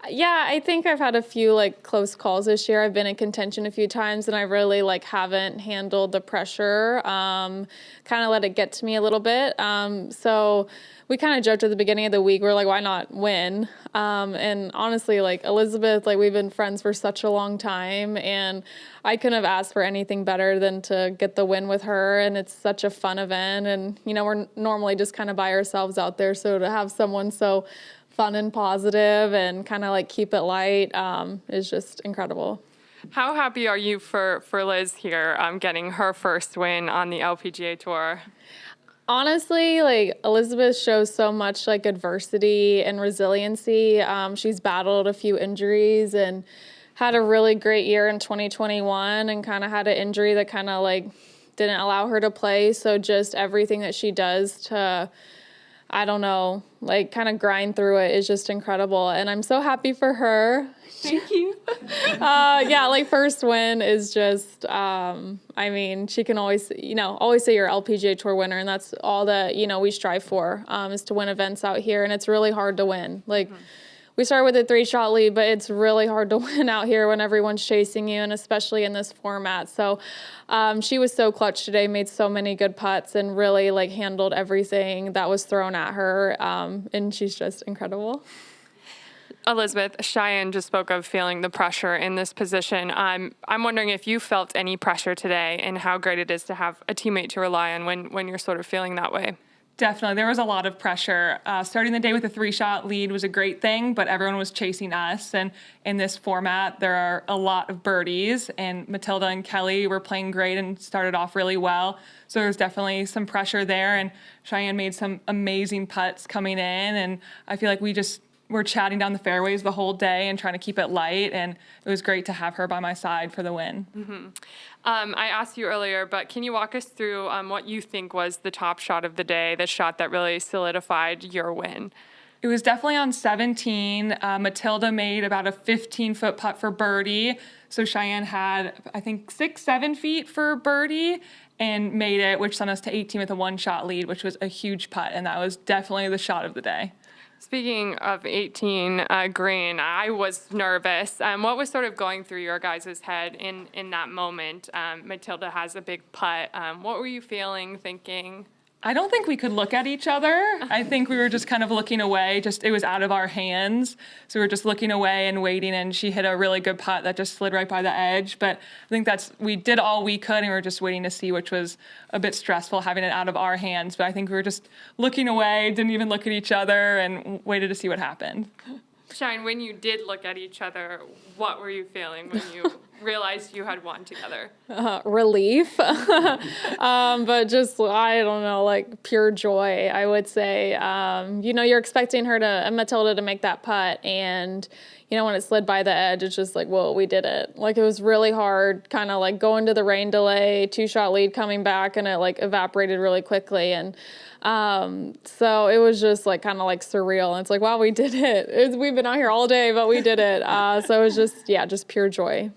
Yeah, I think I've had a few like close calls this year. I've been in contention a few times and I really like haven't handled the pressure, kind of let it get to me a little bit. So we kind of joked at the beginning of the week, we're like, why not win? And honestly, like Elizabeth, like we've been friends for such a long time and I couldn't have asked for anything better than to get the win with her. And it's such a fun event. And, you know, we're normally just kind of by ourselves out there. So to have someone so fun and positive and kind of like keep it light is just incredible. How happy are you for Liz here getting her first win on the LPGA Tour? Honestly, like Elizabeth shows so much like adversity and resiliency. She's battled a few injuries and had a really great year in 2021 and kind of had an injury that kind of like didn't allow her to play. So just everything that she does to, I don't know, like kind of grind through it is just incredible. And I'm so happy for her. Thank you. Yeah, like first win is just, I mean, she can always, always say you're an LPGA Tour winner. And that's all that, we strive for is to win events out here. And it's really hard to win. Like we started with a 3-shot lead, but it's really hard to win out here when everyone's chasing you and especially in this format. So she was so clutch today, made so many good putts and really like handled everything that was thrown at her. And she's just incredible. Elizabeth, Cheyenne just spoke of feeling the pressure in this position. I'm wondering if you felt any pressure today and how great it is to have a teammate to rely on when you're sort of feeling that way. Definitely. There was a lot of pressure. Starting the day with a 3-shot lead was a great thing, but everyone was chasing us. And in this format, there are a lot of birdies, and Matilda and Kelly were playing great and started off really well. So there was definitely some pressure there, and Cheyenne made some amazing putts coming in, and I feel like we're chatting down the fairways the whole day and trying to keep it light, and it was great to have her by my side for the win. Mm-hmm. I asked you earlier, but can you walk us through what you think was the top shot of the day, the shot that really solidified your win? It was definitely on 17. Matilda made about a 15-foot putt for birdie, so Cheyenne had, I think, 6-7 feet for birdie, and made it, which sent us to 18 with a 1-shot lead, which was a huge putt, and that was definitely the shot of the day. Speaking of 18 green, I was nervous. What was sort of going through your guys' head in that moment? Matilda has a big putt. What were you feeling, thinking? I don't think we could look at each other. I think we were just kind of looking away. It was out of our hands. So we were just looking away and waiting, and she hit a really good putt that just slid right by the edge. But I think we did all we could, and we were just waiting to see, which was a bit stressful having it out of our hands. But I think we were just looking away, didn't even look at each other, and waited to see what happened. Shine, when you did look at each other, what were you feeling when you realized you had won together? Relief, but just, I don't know, like pure joy, I would say. You're expecting Matilda to make that putt, and, when it slid by the edge, it's just like, whoa, we did it. Like, it was really hard, kind of like going to the rain delay, 2-shot lead coming back, and it like evaporated really quickly. And so it was just like kind of like surreal. And it's like, wow, we did it. We've been out here all day, but we did it. So it was just pure joy.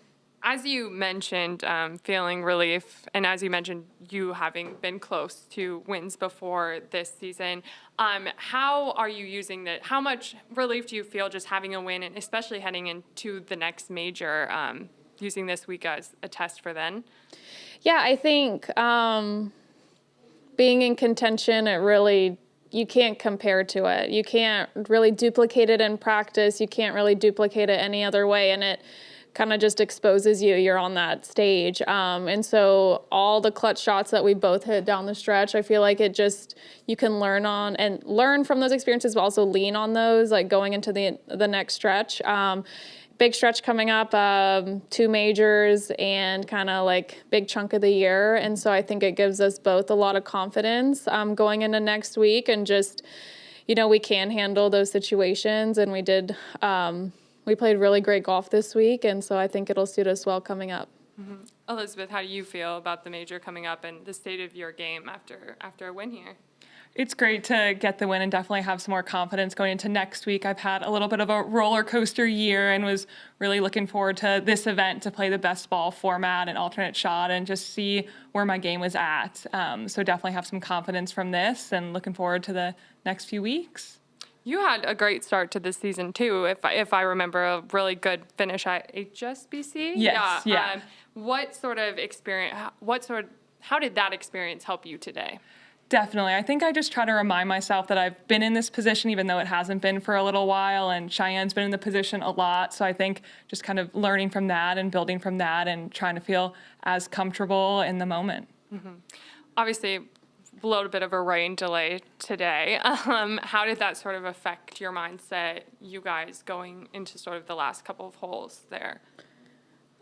As you mentioned, feeling relief, and as you mentioned, you having been close to wins before this season, how are you using that? How much relief do you feel just having a win, and especially heading into the next major, using this week as a test for then? Yeah, I think being in contention, you can't compare to it. You can't really duplicate it in practice. You can't really duplicate it any other way, and it kind of just exposes you. You're on that stage. And so all the clutch shots that we both hit down the stretch, I feel like you can learn from those experiences, but also lean on those, like going into the next stretch. Big stretch coming up, 2 majors and kind of like big chunk of the year. And so I think it gives us both a lot of confidence going into next week, and just, we can handle those situations. And we did, we played really great golf this week, and so I think it'll suit us well coming up. Mm-hmm. Elizabeth, how do you feel about the major coming up and the state of your game after a win here? It's great to get the win and definitely have some more confidence going into next week. I've had a little bit of a roller coaster year and was really looking forward to this event to play the best ball format and alternate shot and just see where my game was at. So definitely have some confidence from this and looking forward to the next few weeks. You had a great start to this season too. If I remember, a really good finish at HSBC. Yes, yeah. What sort of experience? How did that experience help you today? Definitely. I think I just try to remind myself that I've been in this position, even though it hasn't been for a little while, and Cheyenne's been in the position a lot. So I think just kind of learning from that and building from that and trying to feel as comfortable in the moment. Obviously, a little bit of a rain delay today. How did that sort of affect your mindset, you guys, going into sort of the last couple of holes there?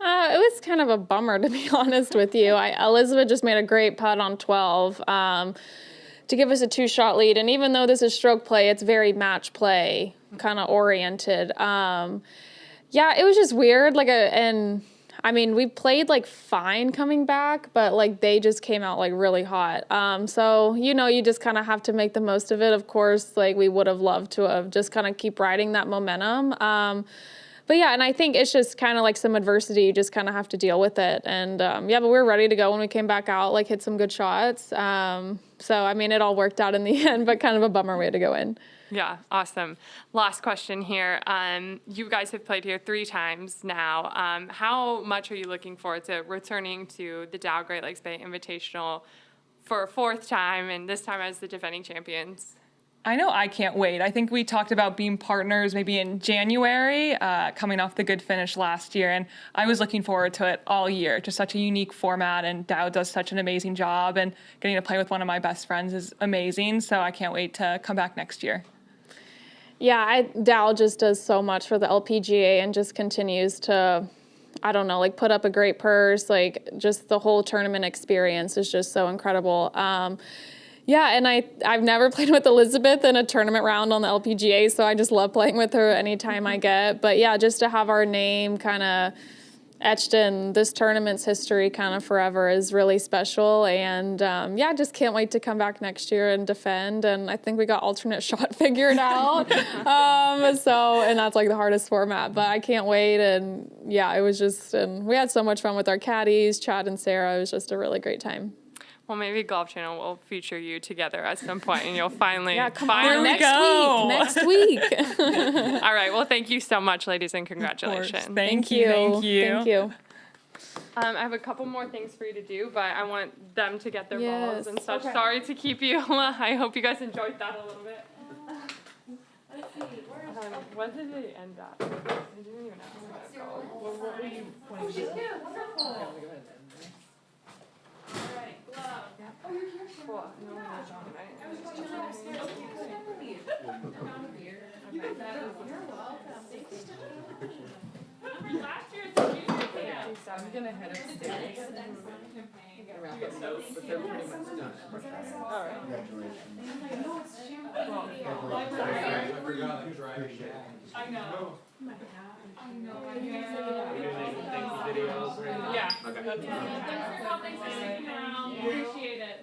It was kind of a bummer, to be honest with you. Elizabeth just made a great putt on 12 to give us a 2-shot lead. And even though this is stroke play, it's very match play kind of oriented. Yeah, it was just weird. We played like fine coming back, but like they just came out like really hot. So, you just kind of have to make the most of it. Of course, like we would have loved to have just kind of keep riding that momentum. But yeah, and I think it's just kind of like some adversity. You just kind of have to deal with it. And but we were ready to go when we came back out, like hit some good shots. It all worked out in the end, but kind of a bummer way to go in. Yeah, awesome. Last question here. You guys have played here 3 times now. How much are you looking forward to returning to the Dow Great Lakes Bay Invitational for a 4th time, and this time as the defending champions? I know I can't wait. I think we talked about being partners maybe in January, coming off the good finish last year, and I was looking forward to it all year. Just such a unique format, and Dow does such an amazing job, and getting to play with one of my best friends is amazing, so I can't wait to come back next year. Yeah, Dow just does so much for the LPGA and just continues to, put up a great purse. Like, just the whole tournament experience is just so incredible. Yeah, and I've never played with Elizabeth in a tournament round on the LPGA, so I just love playing with her anytime I get. But yeah, just to have our name kind of etched in this tournament's history kind of forever is really special. And I just can't wait to come back next year and defend. And I think we got alternate shot figured out. And that's like the hardest format, but I can't wait. And yeah, it was and we had so much fun with our caddies, Chad and Sarah. It was just a really great time. Well, maybe Golf Channel will feature you together at some point, and you'll finally. Come on, next week. All right. Well, thank you so much, ladies, and congratulations. Thank you. Thank you. I have a couple more things for you to do, but I want them to get their balls and such. Okay. Sorry to keep you. I hope you guys enjoyed that a little bit. Let's see, where is What did they end up? I didn't even ask. what were you pointing to? Wonderful. All right, glove. Oh, you're here. Well, no one was on, right? I was going downstairs. Okay. You're welcome. Thank you. Last year's junior I'm gonna head upstairs. But they're pretty much done. All right. I forgot who's driving. I know. Videos. Yeah. Okay. Thanks for helping. Appreciate it.